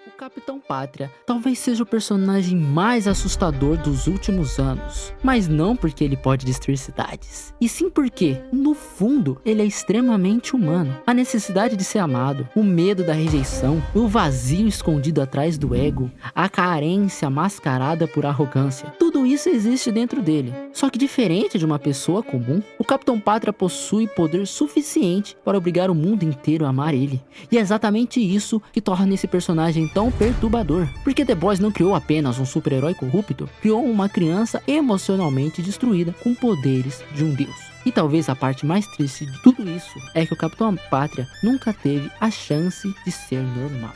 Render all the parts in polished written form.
O Capitão Pátria talvez seja o personagem mais assustador dos últimos anos, mas não porque ele pode destruir cidades, e sim porque, no fundo, ele é extremamente humano. A necessidade de ser amado, o medo da rejeição, o vazio escondido atrás do ego, a carência mascarada por arrogância, tudo isso existe dentro dele. Só que diferente de uma pessoa comum, o Capitão Pátria possui poder suficiente para obrigar o mundo inteiro a amar ele. E é exatamente isso que torna esse personagem tão perturbador. Porque The Boys não criou apenas um super-herói corrupto, criou uma criança emocionalmente destruída com poderes de um deus. E talvez a parte mais triste de tudo isso é que o Capitão Pátria nunca teve a chance de ser normal.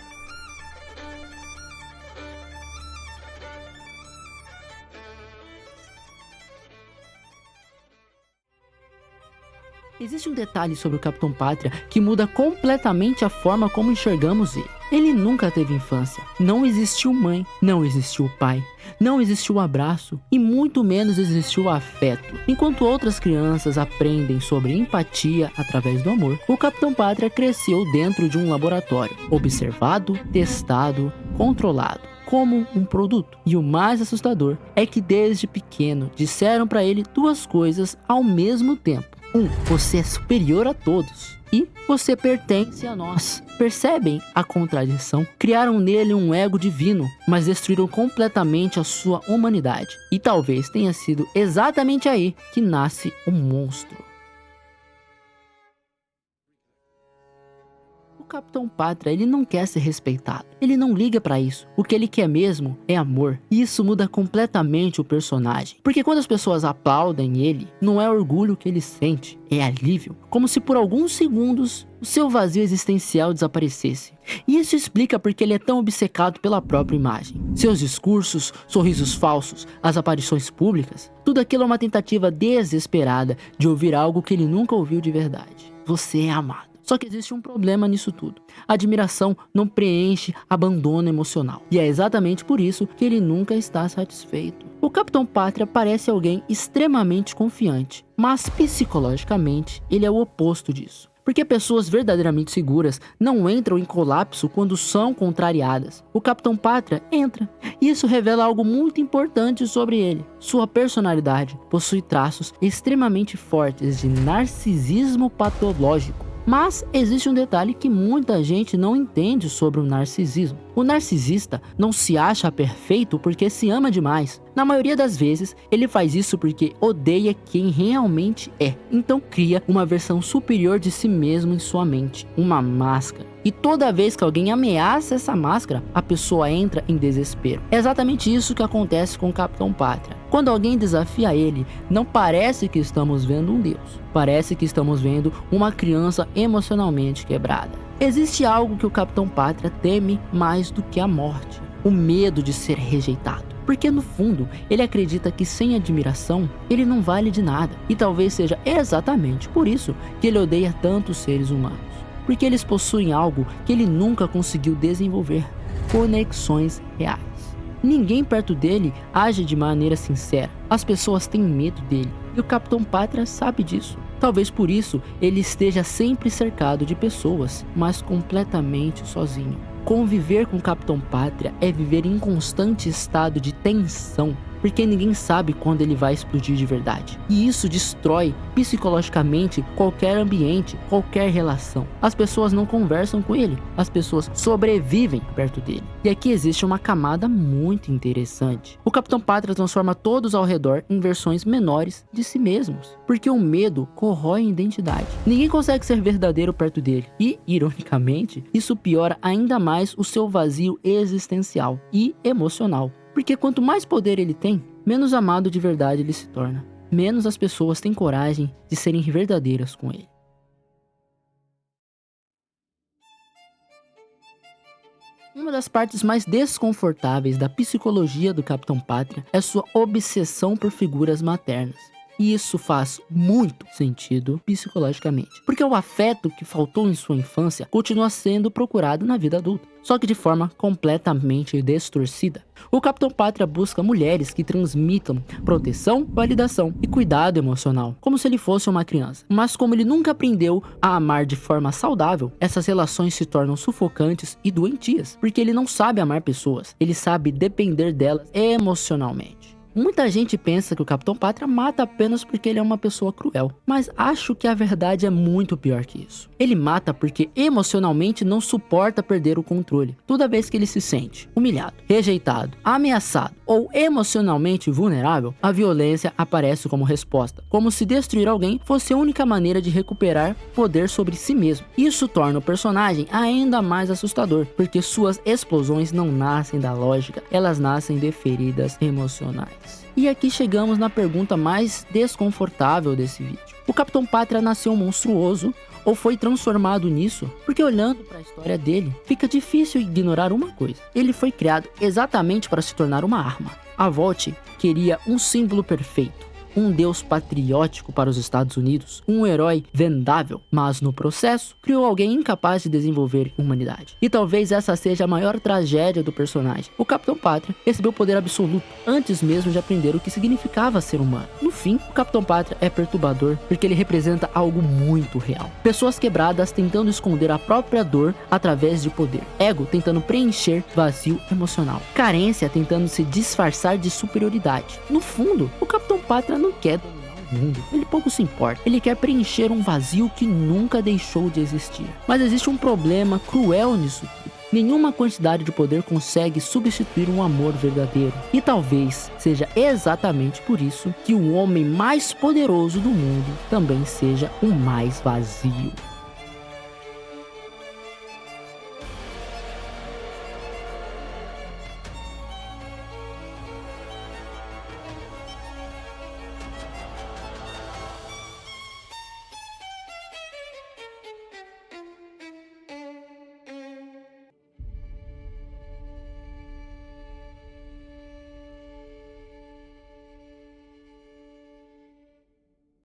Existe um detalhe sobre o Capitão Pátria que muda completamente a forma como enxergamos ele. Ele nunca teve infância, não existiu mãe, não existiu pai, não existiu abraço e muito menos existiu afeto. Enquanto outras crianças aprendem sobre empatia através do amor, o Capitão Pátria cresceu dentro de um laboratório, observado, testado, controlado como um produto. E o mais assustador é que desde pequeno disseram para ele duas coisas ao mesmo tempo. Você é superior a todos. E você pertence a nós. Percebem a contradição? Criaram nele um ego divino, mas destruíram completamente a sua humanidade. E talvez tenha sido exatamente aí que nasce o monstro. O Capitão Pátria, ele não quer ser respeitado. Ele não liga pra isso. O que ele quer mesmo é amor. E isso muda completamente o personagem. Porque quando as pessoas aplaudem ele, não é orgulho que ele sente, é alívio. Como se por alguns segundos o seu vazio existencial desaparecesse. E isso explica porque ele é tão obcecado pela própria imagem. Seus discursos, sorrisos falsos, as aparições públicas, tudo aquilo é uma tentativa desesperada de ouvir algo que ele nunca ouviu de verdade. Você é amado. Só que existe um problema nisso tudo. A admiração não preenche abandono emocional. E é exatamente por isso que ele nunca está satisfeito. O Capitão Pátria parece alguém extremamente confiante, mas psicologicamente ele é o oposto disso. Porque pessoas verdadeiramente seguras não entram em colapso quando são contrariadas. O Capitão Pátria entra. E isso revela algo muito importante sobre ele. Sua personalidade possui traços extremamente fortes de narcisismo patológico. Mas existe um detalhe que muita gente não entende sobre o narcisismo. O narcisista não se acha perfeito porque se ama demais. Na maioria das vezes, ele faz isso porque odeia quem realmente é. Então cria uma versão superior de si mesmo em sua mente, uma máscara. E toda vez que alguém ameaça essa máscara, a pessoa entra em desespero. É exatamente isso que acontece com o Capitão Pátria. Quando alguém desafia ele, não parece que estamos vendo um deus. Parece que estamos vendo uma criança emocionalmente quebrada. Existe algo que o Capitão Pátria teme mais do que a morte: o medo de ser rejeitado. Porque no fundo, ele acredita que sem admiração, ele não vale de nada. E talvez seja exatamente por isso que ele odeia tantos seres humanos. Porque eles possuem algo que ele nunca conseguiu desenvolver: conexões reais. Ninguém perto dele age de maneira sincera. As pessoas têm medo dele. E o Capitão Pátria sabe disso. Talvez por isso ele esteja sempre cercado de pessoas, mas completamente sozinho. Conviver com o Capitão Pátria é viver em constante estado de tensão, porque ninguém sabe quando ele vai explodir de verdade. E isso destrói psicologicamente qualquer ambiente, qualquer relação. As pessoas não conversam com ele, as pessoas sobrevivem perto dele. E aqui existe uma camada muito interessante. O Capitão Pátria transforma todos ao redor em versões menores de si mesmos, porque o medo corrói a identidade. Ninguém consegue ser verdadeiro perto dele. E, ironicamente, isso piora ainda mais o seu vazio existencial e emocional. Porque quanto mais poder ele tem, menos amado de verdade ele se torna. Menos as pessoas têm coragem de serem verdadeiras com ele. Uma das partes mais desconfortáveis da psicologia do Capitão Pátria é sua obsessão por figuras maternas. E isso faz muito sentido psicologicamente, porque o afeto que faltou em sua infância continua sendo procurado na vida adulta, só que de forma completamente distorcida. O Capitão Pátria busca mulheres que transmitam proteção, validação e cuidado emocional, como se ele fosse uma criança. Mas como ele nunca aprendeu a amar de forma saudável, essas relações se tornam sufocantes e doentias, porque ele não sabe amar pessoas, ele sabe depender delas emocionalmente. Muita gente pensa que o Capitão Pátria mata apenas porque ele é uma pessoa cruel, mas acho que a verdade é muito pior que isso. Ele mata porque emocionalmente não suporta perder o controle. Toda vez que ele se sente humilhado, rejeitado, ameaçado ou emocionalmente vulnerável, a violência aparece como resposta, como se destruir alguém fosse a única maneira de recuperar poder sobre si mesmo. Isso torna o personagem ainda mais assustador, porque suas explosões não nascem da lógica, elas nascem de feridas emocionais. E aqui chegamos na pergunta mais desconfortável desse vídeo. O Capitão Pátria nasceu monstruoso ou foi transformado nisso? Porque olhando para a história dele, fica difícil ignorar uma coisa. Ele foi criado exatamente para se tornar uma arma. A Volt queria um símbolo perfeito, um deus patriótico para os Estados Unidos, um herói vendável, mas no processo criou alguém incapaz de desenvolver humanidade. E talvez essa seja a maior tragédia do personagem. O Capitão Pátria recebeu poder absoluto antes mesmo de aprender o que significava ser humano. No fim, o Capitão Pátria é perturbador porque ele representa algo muito real. Pessoas quebradas tentando esconder a própria dor através de poder. Ego tentando preencher vazio emocional. Carência tentando se disfarçar de superioridade. No fundo, o Capitão Pátria não quer dominar o mundo, ele pouco se importa, ele quer preencher um vazio que nunca deixou de existir. Mas existe um problema cruel nisso tudo. Nenhuma quantidade de poder consegue substituir um amor verdadeiro. E talvez seja exatamente por isso que o homem mais poderoso do mundo também seja o mais vazio.